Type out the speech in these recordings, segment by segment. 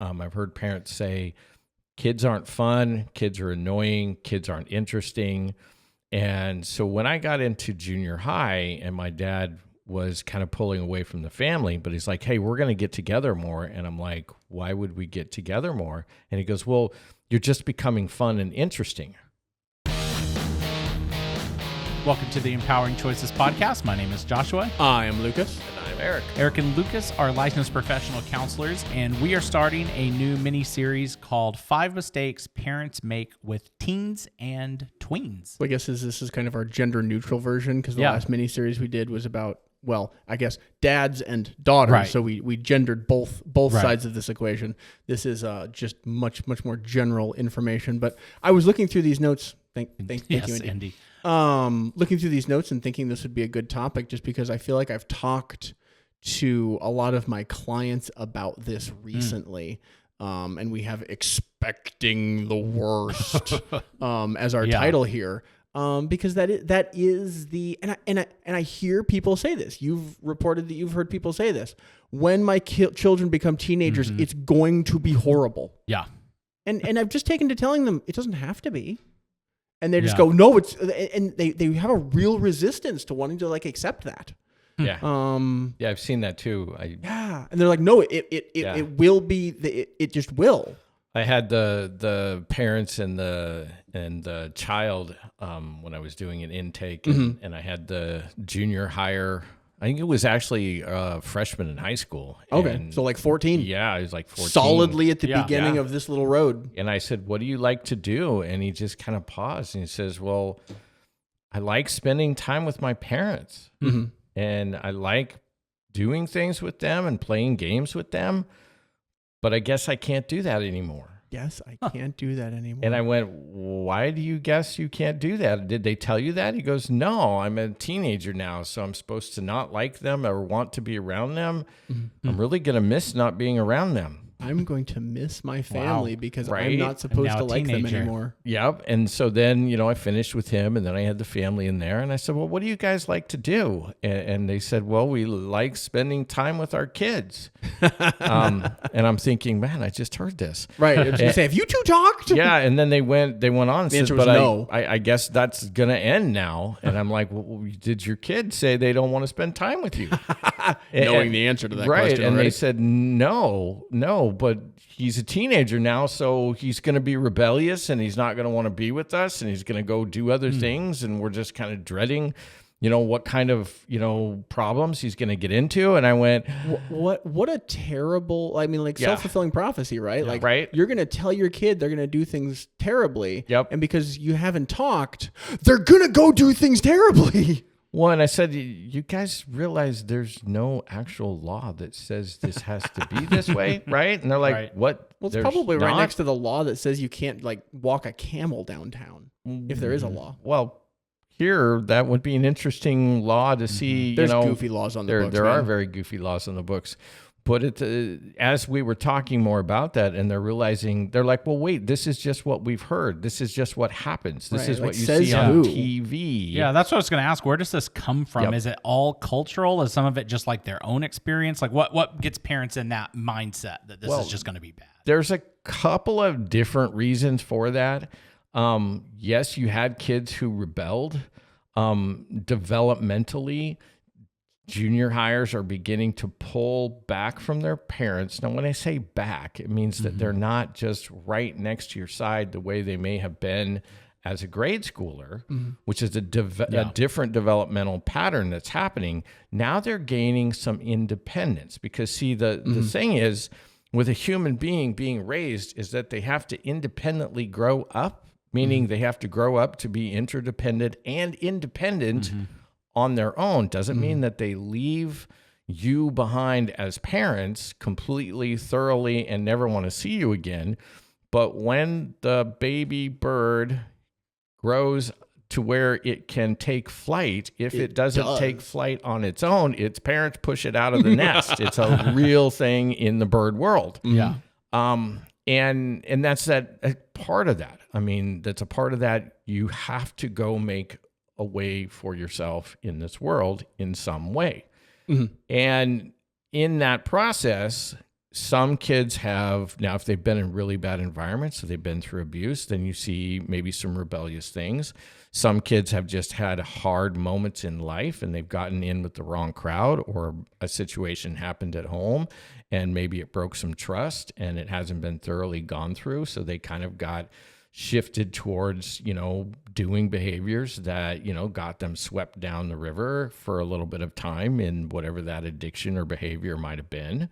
I've heard parents say kids aren't fun, kids are annoying, kids aren't interesting. And so when I got into junior high and my dad was kind of pulling away from the family, but he's like, hey, we're going to get together more. And I'm like, why would we get together more? And he goes, well, you're just becoming fun and interesting. Welcome to the Empowering Choices podcast. My name is Joshua. I am Lucas. And I'm Erik. Eric and Lucas are licensed professional counselors, and we are starting a new mini-series called 5 Mistakes Parents Make with Teens and Tweens. I guess this is kind of our gender-neutral version, because the last mini-series we did was about, well, I guess dads and daughters. Right. So we gendered both sides of this equation. This is just much more general information. But I was looking through these notes. Thank you, Andy. Looking through these notes and thinking this would be a good topic, just because I feel like I've talked to a lot of my clients about this recently. And we have expecting the worst as our title here. Because that is the, and I hear people say this. You've reported that you've heard people say this. When my children become teenagers, it's going to be horrible. Yeah. And I've just taken to telling them it doesn't have to be. And they just go, no, it's, and they have a real resistance to wanting to like accept that. Yeah. Yeah, I've seen that too. And they're like, no, it will be, it just will. I had the parents and the child when I was doing an intake, and I had the junior hire. I think it was actually a freshman in high school. Okay, and so like 14. Yeah, I was like 14. Solidly at the beginning of this little road. And I said, what do you like to do? And he just kind of paused, and he says, well, I like spending time with my parents. And I like doing things with them and playing games with them, but I guess I can't do that anymore. Yes, I can't do that anymore. And I went, why do you guess you can't do that? Did they tell you that? He goes, no, I'm a teenager now, so I'm supposed to not like them or want to be around them. I'm really going to miss not being around them. I'm going to miss my family because Right? I'm not supposed to like them anymore. Yep. And so then, I finished with him, and then I had the family in there, and I said, well, what do you guys like to do? And they said, well, we like spending time with our kids. And I'm thinking, man, I just heard this. Right. I was going to say, have you two talked? Yeah. And then they went on and The said, answer was but no. I guess that's going to end now. And I'm like, well, did your kids say they don't want to spend time with you? Knowing the answer to that question. And already. they said, no, but he's a teenager now, so he's going to be rebellious, and he's not going to want to be with us, and he's going to go do other things, and we're just kind of dreading, what kind of, problems he's going to get into. And I went, what a terrible, self-fulfilling prophecy, right? Yeah, like, right? You're going to tell your kid they're going to do things terribly. Yep. And because you haven't talked, they're going to go do things terribly. Well, and I said, you guys realize there's no actual law that says this has to be this way, right? And they're like, Right. what? Well, it's There's probably right not? next to the law that says you can't walk a camel downtown, if there is a law. Well, here, that would be an interesting law to see. There's goofy laws on the books. There are very goofy laws on the books. But as we were talking more about that, and they're realizing, they're like, well, wait, this is just what we've heard. This is just what happens. This Right, is like what you says see on who? TV. Yeah, that's what I was going to ask. Where does this come from? Yep. Is it all cultural? Is some of it just like their own experience? Like what gets parents in that mindset that this is just going to be bad? There's a couple of different reasons for that. Yes, you had kids who rebelled. Developmentally, junior hires are beginning to pull back from their parents. Now, when I say back, it means that they're not just right next to your side the way they may have been as a grade schooler, which is a different developmental pattern that's happening. Now they're gaining some independence because, see, the thing is, with a human being raised is that they have to independently grow up, meaning they have to grow up to be interdependent and independent on their own. Doesn't mean that they leave you behind as parents completely, thoroughly, and never want to see you again. But when the baby bird grows to where it can take flight, if it doesn't take flight on its own, its parents push it out of the nest. It's a real thing in the bird world. Yeah. And that's a part of that. I mean, that's a part of that. You have to go make a way for yourself in this world in some way. And in that process, some kids have, now if they've been in really bad environments, so they've been through abuse, then you see maybe some rebellious things. Some kids have just had hard moments in life and they've gotten in with the wrong crowd, or a situation happened at home and maybe it broke some trust and it hasn't been thoroughly gone through. So they kind of got shifted towards, doing behaviors that, got them swept down the river for a little bit of time in whatever that addiction or behavior might have been.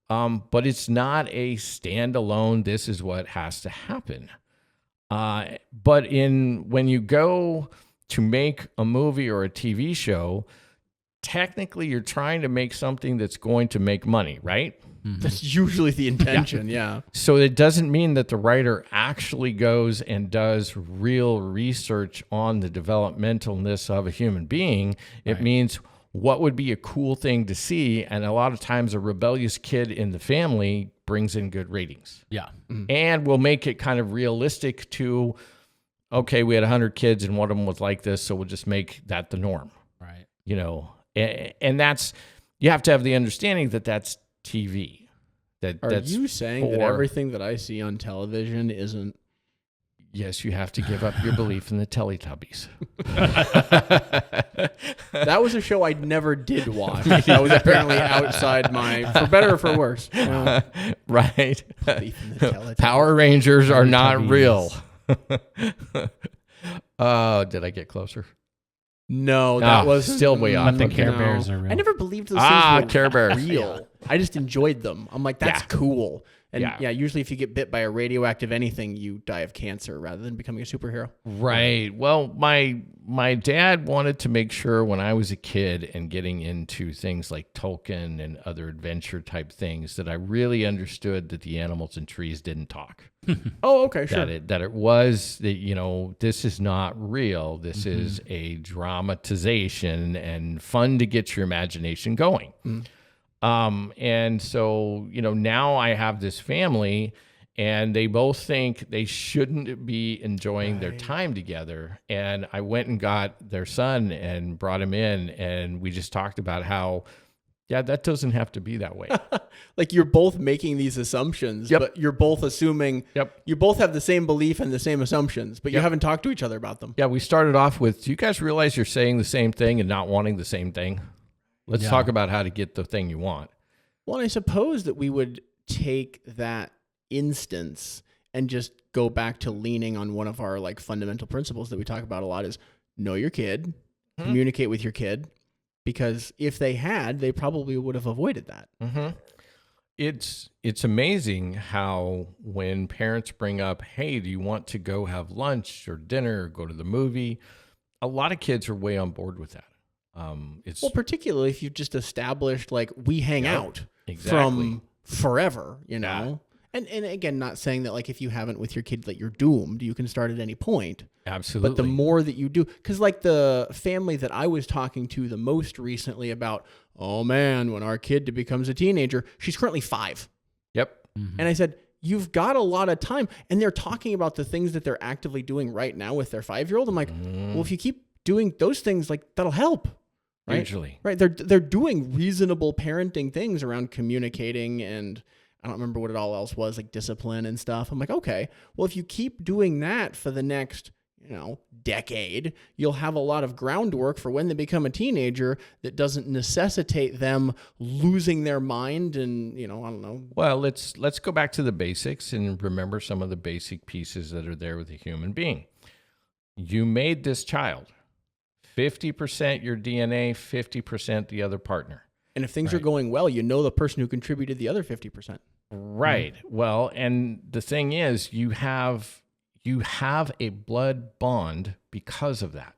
But it's not a standalone, this is what has to happen. But when you go to make a movie or a TV show, technically you're trying to make something that's going to make money, right? Mm-hmm. That's usually the intention, yeah. So it doesn't mean that the writer actually goes and does real research on the developmentalness of a human being. It means what would be a cool thing to see, and a lot of times a rebellious kid in the family brings in good ratings. Yeah. Mm-hmm. And we'll make it kind of realistic to, okay, we had 100 kids and one of them was like this, so we'll just make that the norm. Right. And that's, you have to have the understanding that that's TV. Are you saying that everything that I see on television isn't? Yes, you have to give up your belief in the Teletubbies. That was a show I never did watch. That was apparently outside for better or for worse. Right. Belief in the Teletubbies. Power Rangers are not real. Did I get closer? No, that was still way off. But the Care Bears are real. I never believed those things were Care Bears. real. I just enjoyed them. I'm like, that's cool. And Yeah. Usually if you get bit by a radioactive anything, you die of cancer rather than becoming a superhero. Right. Well, my dad wanted to make sure when I was a kid and getting into things like Tolkien and other adventure type things that I really understood that the animals and trees didn't talk. Oh, okay, sure. That it was that, this is not real. This is a dramatization and fun to get your imagination going. And so, now I have this family and they both think they shouldn't be enjoying their time together. And I went and got their son and brought him in, and we just talked about how, that doesn't have to be that way. Like you're both making these assumptions, but you're both assuming you both have the same belief and the same assumptions, but you haven't talked to each other about them. Yeah. We started off with, do you guys realize you're saying the same thing and not wanting the same thing? Let's talk about how to get the thing you want. Well, I suppose that we would take that instance and just go back to leaning on one of our fundamental principles that we talk about a lot is know your kid, communicate with your kid, because if they had, they probably would have avoided that. Mm-hmm. It's amazing how when parents bring up, hey, do you want to go have lunch or dinner or go to the movie? A lot of kids are way on board with that. Particularly if you've just established we hang out from forever, And again, not saying that if you haven't with your kid that you're doomed, you can start at any point. Absolutely. But the more that you do, because the family that I was talking to the most recently about, oh man, when our kid becomes a teenager, she's currently 5. Yep. Mm-hmm. And I said, you've got a lot of time, and they're talking about the things that they're actively doing right now with their 5-year-old. I'm like, well, if you keep doing those things, that'll help. Right? Usually. Right. They're doing reasonable parenting things around communicating, and I don't remember what it all else was, discipline and stuff. I'm like, okay, well, if you keep doing that for the next, decade, you'll have a lot of groundwork for when they become a teenager that doesn't necessitate them losing their mind and, I don't know. Well, let's go back to the basics and remember some of the basic pieces that are there with a human being. You made this child. 50% your DNA, 50% the other partner. And if things are going well, the person who contributed the other 50%. Right. Well, and the thing is, you have a blood bond because of that.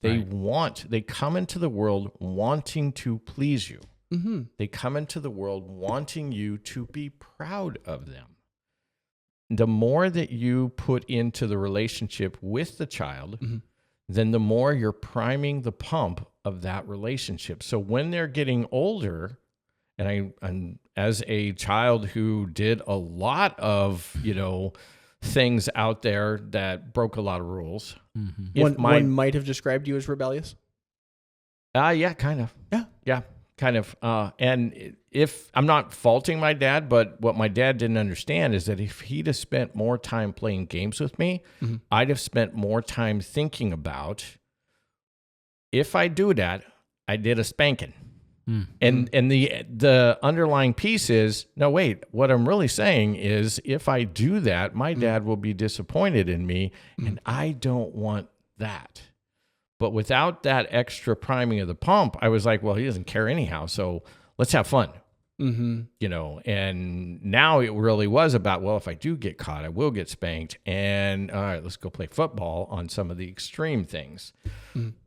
They come into the world wanting to please you. Mm-hmm. They come into the world wanting you to be proud of them. The more that you put into the relationship with the child, then the more you're priming the pump of that relationship. So when they're getting older, and as a child who did a lot of, things out there that broke a lot of rules. One might have described you as rebellious. Yeah, kind of. Yeah. kind of, and if I'm not faulting my dad, but what my dad didn't understand is that if he'd have spent more time playing games with me, I'd have spent more time thinking about, if I do that, I did a spanking. And the underlying piece is, no, wait, what I'm really saying is if I do that, my dad will be disappointed in me, and I don't want that. But without that extra priming of the pump, I was like, well, he doesn't care anyhow, so let's have fun. You know, and now it really was about, well, if I do get caught, I will get spanked. And all right, let's go play football on some of the extreme things.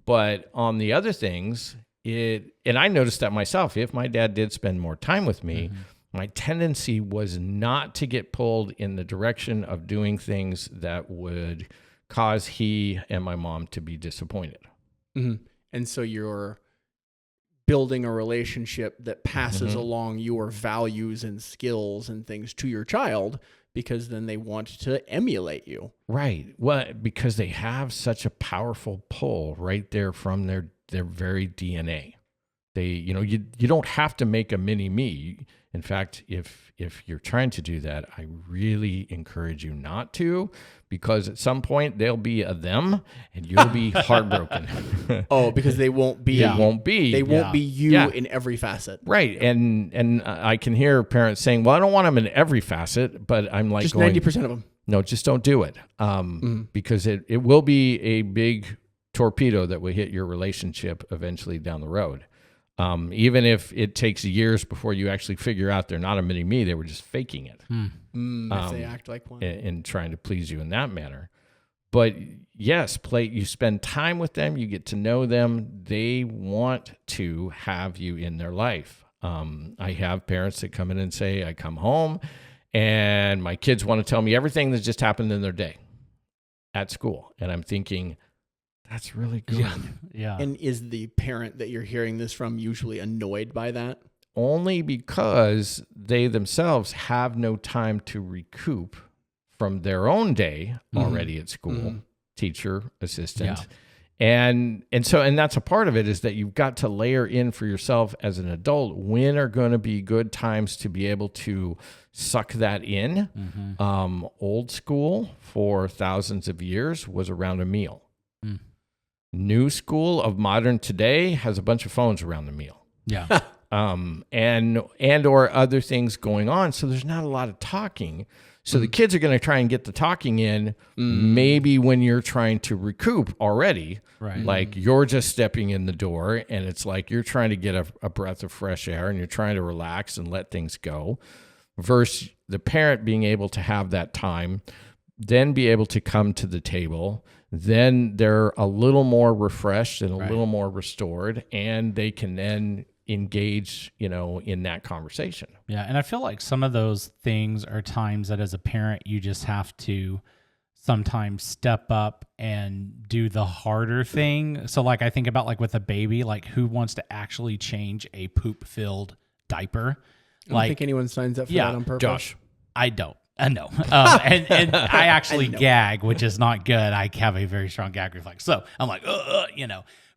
But on the other things, and I noticed that myself, if my dad did spend more time with me, my tendency was not to get pulled in the direction of doing things that would cause he and my mom to be disappointed. And so you're building a relationship that passes along your values and skills and things to your child, because then they want to emulate you. Right. Well, because they have such a powerful pull right there from their very DNA. They, you know, you don't have to make a mini me. In fact, if you're trying to do that, I really encourage you not to, because at some point they'll be a them and you'll be heartbroken. Because they won't be. They won't be. They won't be you in every facet. Right. And I can hear parents saying, well, I don't want them in every facet, but I'm like, just 90% of them. No, just don't do it. Because it will be a big torpedo that will hit your relationship eventually down the road. Even if it takes years before you actually figure out they're not a mini me, they were just faking it. If they act like one. And trying to please you in that manner. But yes, you spend time with them, you get to know them, they want to have you in their life. I have parents that come in and say, I come home and my kids want to tell me everything that just happened in their day at school. And I'm thinking, that's really good. Yeah. And is the parent that you're hearing this from usually annoyed by that? Only because they themselves have no time to recoup from their own day already at school, teacher, assistant. And that's a part of it, is that you've got to layer in for yourself as an adult, when are going to be good times to be able to suck that in. Old school for thousands of years was around a meal. New school of modern today has a bunch of phones around the meal. And or other things going on. So there's not a lot of talking. So the kids are going to try and get the talking in maybe when you're trying to recoup already. Right. Like you're just stepping in the door and it's like you're trying to get a breath of fresh air and you're trying to relax and let things go, versus the parent being able to have that time, then be able to come to the table. Then they're a little more refreshed and a little more restored, and they can then engage, in that conversation. Yeah. And I feel like some of those things are times that as a parent, you just have to sometimes step up and do the harder thing. So like, I think about like with a baby, like who wants to actually change a poop-filled diaper? I don't think anyone signs up for that on purpose. Josh. I don't. No. And I actually gag, which is not good. I have a very strong gag reflex. So I'm like,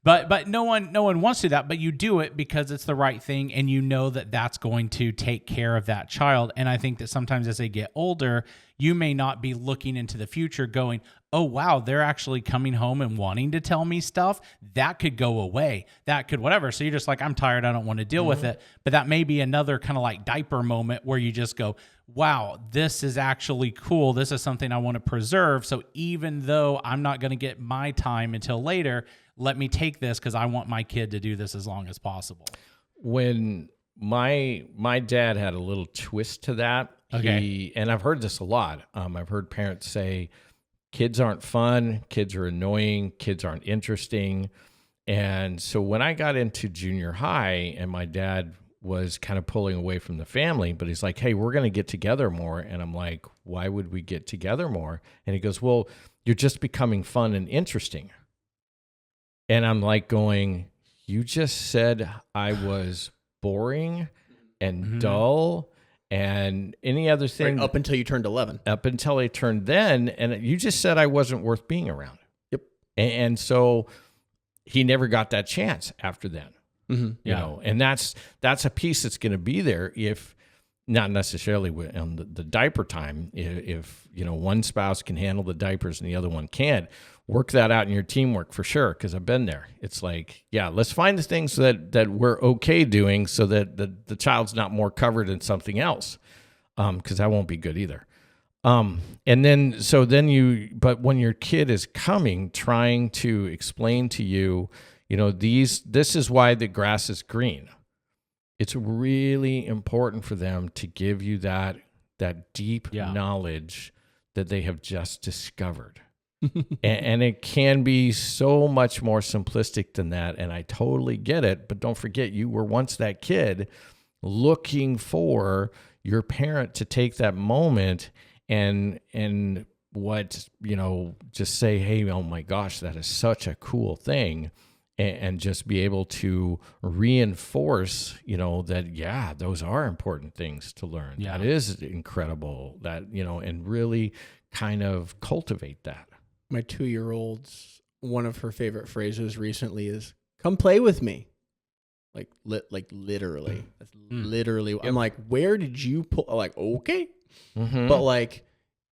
But no one wants to do that, but you do it because it's the right thing, and you know that that's going to take care of that child. And I think that sometimes as they get older, you may not be looking into the future going, oh, wow, they're actually coming home and wanting to tell me stuff. That could go away. That could whatever. So you're just like, I'm tired. I don't want to deal with it. But that may be another kind of like diaper moment where you just go, wow, this is actually cool. This is something I want to preserve. So even though I'm not going to get my time until later, let me take this because I want my kid to do this as long as possible. When my dad had a little twist to that, and I've heard this a lot. I've heard parents say, kids aren't fun, kids are annoying, kids aren't interesting. And so when I got into junior high and my dad was kind of pulling away from the family, but he's like, hey, we're going to get together more. And I'm like, why would we get together more? And he goes, well, you're just becoming fun and interesting. And I'm like going, you just said I was boring and dull and any other thing. Right, up until you turned 11. Up until I turned then. And you just said I wasn't worth being around. Yep. And so he never got that chance after then. You know, and that's a piece that's going to be there if not necessarily on the diaper time. If, you know, one spouse can handle the diapers and the other one can't, work that out in your teamwork for sure. Cause I've been there. It's like, yeah, let's find the things that we're okay doing so that the child's not more covered in something else. Cause that won't be good either. But when your kid is coming, trying to explain to you, you know, this is why the grass is green. It's really important for them to give you that deep knowledge that they have just discovered. and it can be so much more simplistic than that. And I totally get it. But don't forget, you were once that kid looking for your parent to take that moment and what, you know, just say, hey, oh my gosh, that is such a cool thing. And just be able to reinforce, you know, that, yeah, those are important things to learn. Yeah. That is incredible, that, you know, and really kind of cultivate that. My 2-year-old's, one of her favorite phrases recently is, come play with me. Like literally. That's literally. Yep. I'm like, where did you pull? Like, okay. Mm-hmm. But like,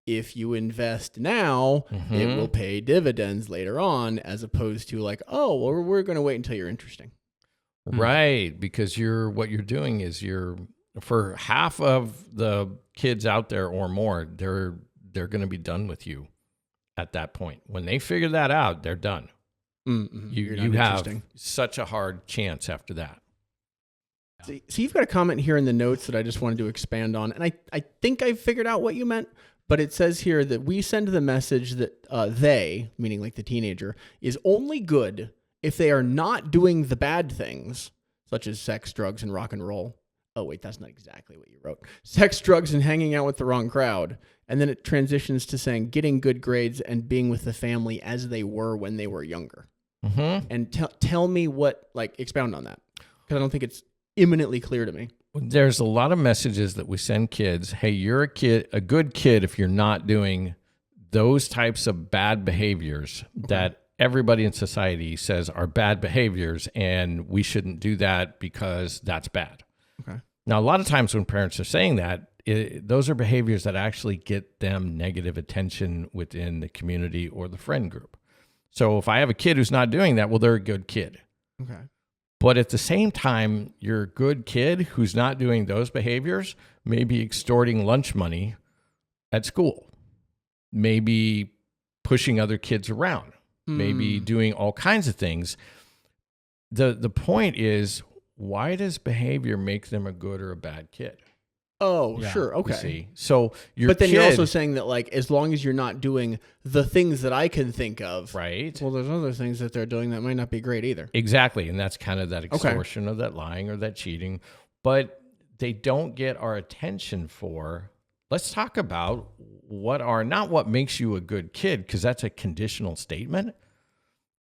if you invest now, it will pay dividends later on, as opposed to like, oh, well, we're going to wait until you're interesting. Right. Because what you're doing is for half of the kids out there or more, they're going to be done with you at that point. When they figure that out, they're done. Mm-hmm. You have such a hard chance after that. So you've got a comment here in the notes that I just wanted to expand on. And I think I figured out what you meant. But it says here that we send the message that they, meaning like the teenager, is only good if they are not doing the bad things, such as sex, drugs, and rock and roll. Oh, wait, that's not exactly what you wrote. Sex, drugs, and hanging out with the wrong crowd. And then it transitions to saying getting good grades and being with the family as they were when they were younger. Mm-hmm. And tell me expound on that. Because I don't think it's imminently clear to me. There's a lot of messages that we send kids. Hey, you're a good kid if you're not doing those types of bad behaviors that everybody in society says are bad behaviors, and we shouldn't do that because that's bad. Okay. Now, a lot of times when parents are saying that, those are behaviors that actually get them negative attention within the community or the friend group. So if I have a kid who's not doing that, well, they're a good kid. Okay. But at the same time, your good kid who's not doing those behaviors may be extorting lunch money at school, maybe pushing other kids around, maybe doing all kinds of things. The point is, why does behavior make them a good or a bad kid? Oh, yeah, sure. Okay. See? So you're also saying that, like, as long as you're not doing the things that I can think of, right? Well, there's other things that they're doing that might not be great either. Exactly. And that's kind of that extortion or that lying or that cheating. But they don't get our attention for, let's talk about not what makes you a good kid, because that's a conditional statement.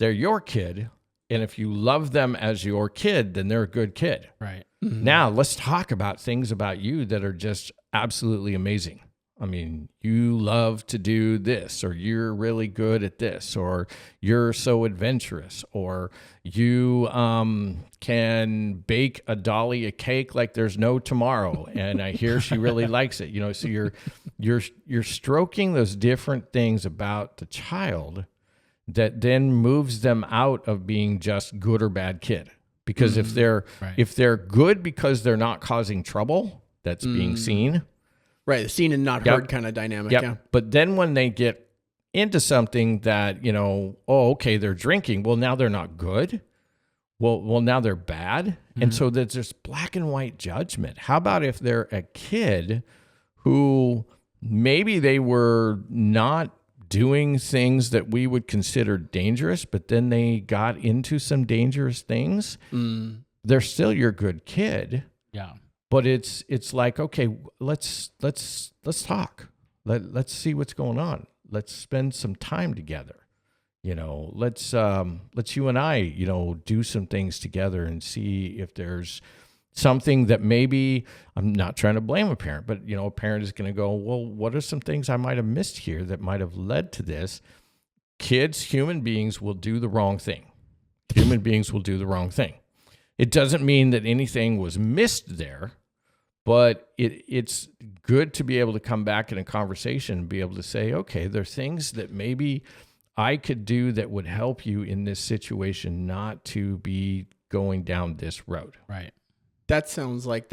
They're your kid. And if you love them as your kid, then they're a good kid. Right. Mm-hmm. Now, let's talk about things about you that are just absolutely amazing. I mean, you love to do this, or you're really good at this, or you're so adventurous, or you can bake a dolly a cake like there's no tomorrow. And I hear she really likes it. You know, so you're stroking those different things about the child that then moves them out of being just good or bad kid. Because if they're good because they're not causing trouble, that's being seen. Right, the seen and not heard kind of dynamic. Yep. Yeah. But then when they get into something that, you know, oh, okay, they're drinking. Well, now they're not good. Well, now they're bad. Mm-hmm. And so there's this black and white judgment. How about if they're a kid who maybe they were not doing things that we would consider dangerous, but then they got into some dangerous things. They're still your good kid. Yeah. But it's like, okay, let's talk. Let's see what's going on. Let's spend some time together. You know, let's you and I, you know, do some things together and see if there's something that maybe, I'm not trying to blame a parent, but, you know, a parent is going to go, well, what are some things I might have missed here that might have led to this? Kids, human beings will do the wrong thing. Human beings will do the wrong thing. It doesn't mean that anything was missed there, but it's good to be able to come back in a conversation and be able to say, okay, there are things that maybe I could do that would help you in this situation not to be going down this road. Right. That sounds like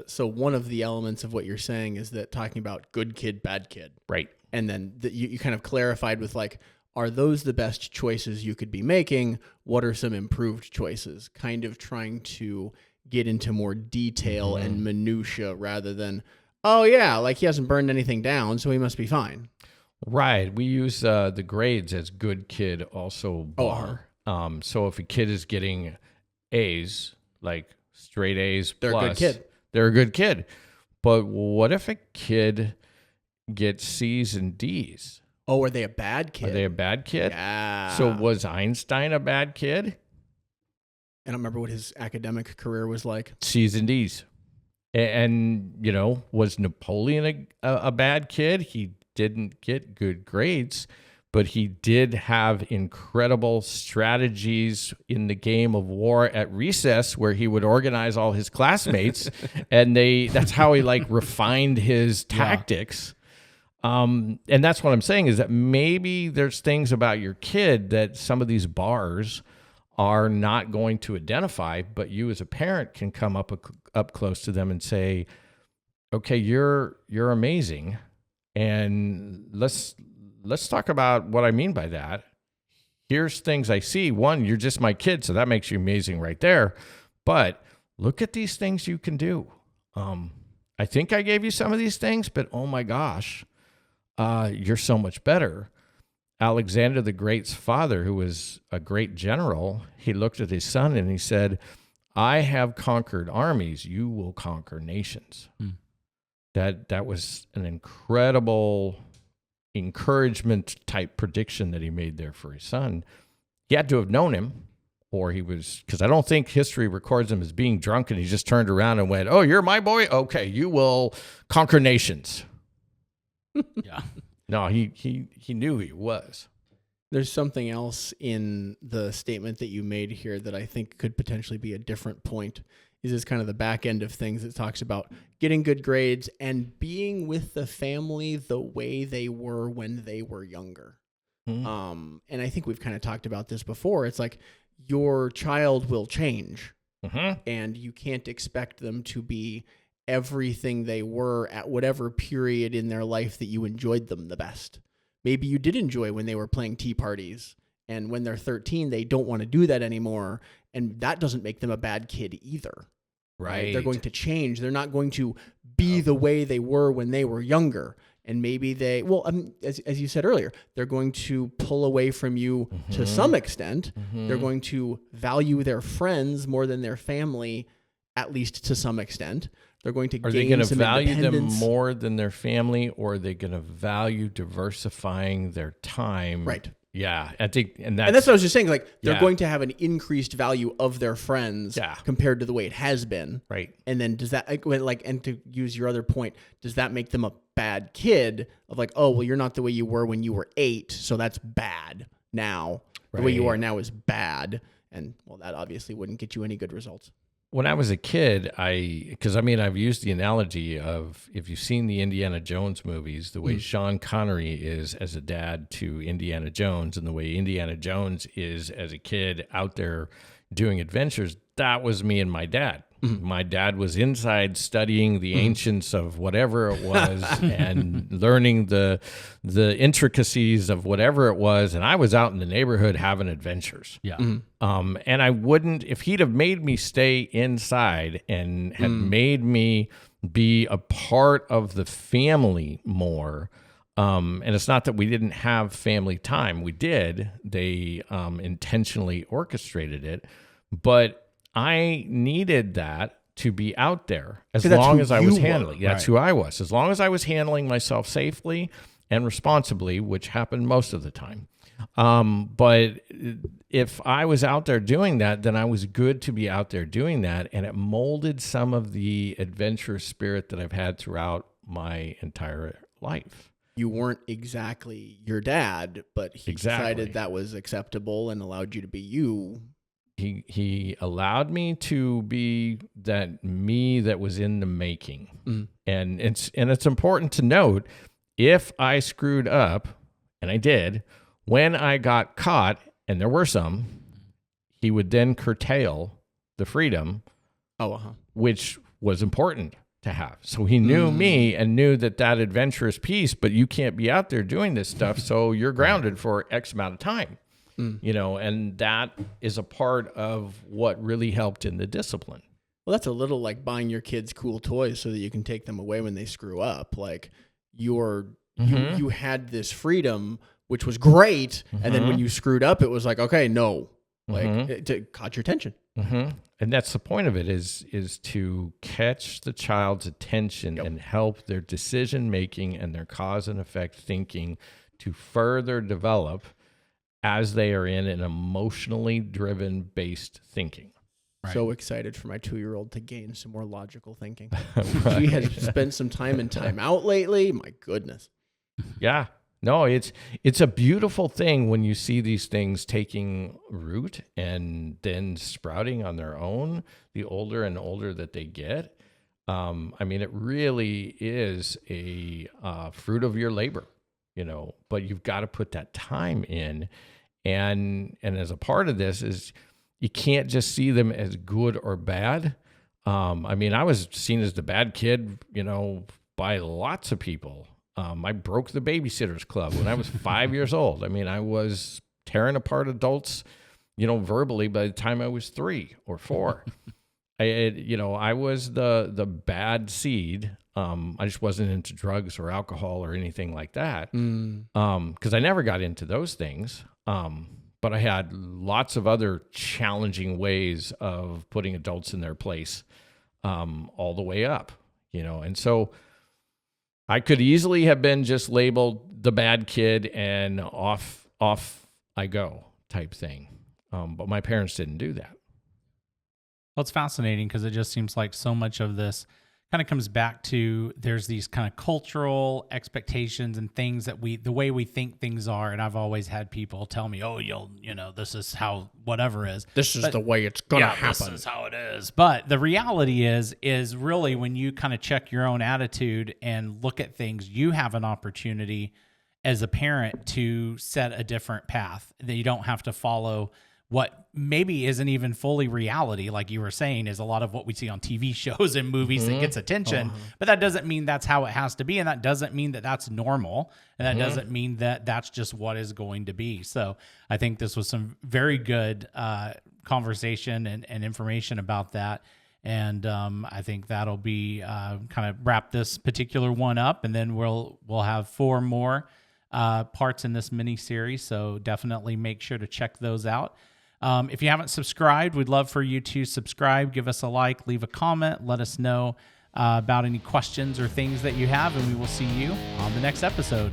so one of the elements of what you're saying is that talking about good kid, bad kid. Right. And then you kind of clarified with like, are those the best choices you could be making? What are some improved choices? Kind of trying to get into more detail and minutia rather than, oh yeah, like he hasn't burned anything down, so he must be fine. Right. We use the grades as good kid also bar. So if a kid is getting A's, like straight A's they're plus, a good kid. They're a good kid. But what if a kid gets C's and D's? Oh, are they a bad kid? Are they a bad kid? Yeah. So was Einstein a bad kid? I don't remember what his academic career was like. C's and D's. And was Napoleon a bad kid? He didn't get good grades, but he did have incredible strategies in the game of war at recess where he would organize all his classmates and that's how he refined his tactics. And that's what I'm saying is that maybe there's things about your kid that some of these bars are not going to identify, but you as a parent can come up close to them and say, okay, you're amazing. And let's talk about what I mean by that. Here's things I see. One, you're just my kid, so that makes you amazing right there. But look at these things you can do. I think I gave you some of these things, but oh my gosh, you're so much better. Alexander the Great's father, who was a great general, he looked at his son and he said, I have conquered armies, you will conquer nations. That was an incredible encouragement type prediction that he made there for his son. He had to have known him, or because I don't think history records him as being drunk and he just turned around and went, oh, you're my boy? Okay, you will conquer nations. Yeah. No, he knew he was. There's something else in the statement that you made here that I think could potentially be a different point. Is this kind of the back end of things that talks about getting good grades and being with the family the way they were when they were younger. And I think we've kind of talked about this before. It's like your child will change, and you can't expect them to be everything they were at whatever period in their life that you enjoyed them the best. Maybe you did enjoy when they were playing tea parties, and when they're 13, they don't want to do that anymore. And that doesn't make them a bad kid either. Right? They're going to change. They're not going to be the way they were when they were younger. And maybe as you said earlier, they're going to pull away from you to some extent. They're going to value their friends more than their family, at least to some extent. They're going to gain some value them independence. more than their family, or are they going to value diversifying their time? Right. Yeah, I think, and that's what I was just saying. Like they're going to have an increased value of their friends, Yeah. compared to the way it has been. right. And then does that and to use your other point, does that make them a bad kid? Of like, oh well, you're not the way you were when you were 8, so that's bad now. The way you Right. are now is bad, and well, that obviously wouldn't get you any good results. When I was a kid, I've used the analogy of, if you've seen the Indiana Jones movies, the way Sean Connery is as a dad to Indiana Jones and the way Indiana Jones is as a kid out there doing adventures, that was me and my dad. My dad was inside studying the ancients of whatever it was and learning the intricacies of whatever it was, and I was out in the neighborhood having adventures. Yeah. And I wouldn't, if he'd have made me stay inside and had made me be a part of the family more, and it's not that we didn't have family time, we did. They intentionally orchestrated it, but I needed that to be out there as long as I was handling. That's who I was. As long as I was handling myself safely and responsibly, which happened most of the time. But if I was out there doing that, then I was good to be out there doing that. And it molded some of the adventurous spirit that I've had throughout my entire life. You weren't exactly your dad, but he decided that was acceptable and allowed you to be you he allowed me to be that me that was in the making. And it's important to note, if I screwed up, and I did, when I got caught, and there were some, he would then curtail the freedom, which was important to have. So he knew me and knew that adventurous piece, but you can't be out there doing this stuff, so you're grounded for X amount of time. And that is a part of what really helped in the discipline. Well, that's a little like buying your kids cool toys so that you can take them away when they screw up. Like you had this freedom, which was great. And then when you screwed up, it was like, okay, no, it caught your attention. And that's the point of it, is to catch the child's attention and help their decision making and their cause and effect thinking to further develop as they are in an emotionally driven based thinking. Right. So excited for my 2-year-old to gain some more logical thinking. She has spent some time in timeout lately. My goodness. Yeah. No, it's a beautiful thing when you see these things taking root and then sprouting on their own, the older and older that they get. I mean, it really is a fruit of your labor, but you've got to put that time in. And as a part of this is you can't just see them as good or bad. I mean, I was seen as the bad kid, by lots of people. I broke the babysitters club when I was 5 years old. I mean, I was tearing apart adults, verbally by the time I was 3 or 4. I was the bad seed. I just wasn't into drugs or alcohol or anything like that. Because I never got into those things. But I had lots of other challenging ways of putting adults in their place, all the way up, and so I could easily have been just labeled the bad kid and off I go type thing. But my parents didn't do that. Well, it's fascinating because it just seems like so much of this kind of comes back to there's these kind of cultural expectations and things that the way we think things are. And I've always had people tell me, oh, this is how whatever is. This is the way it's going to happen. This is how it is. But the reality is really when you kind of check your own attitude and look at things, you have an opportunity as a parent to set a different path that you don't have to follow what maybe isn't even fully reality, like you were saying, is a lot of what we see on TV shows and movies that gets attention. But that doesn't mean that's how it has to be, and that doesn't mean that that's normal, and that doesn't mean that that's just what is going to be. So I think this was some very good conversation and information about that. And I think that'll be kind of wrap this particular one up, and then we'll have 4 more parts in this mini series. So definitely make sure to check those out. If you haven't subscribed, we'd love for you to subscribe, give us a like, leave a comment, let us know about any questions or things that you have, and we will see you on the next episode.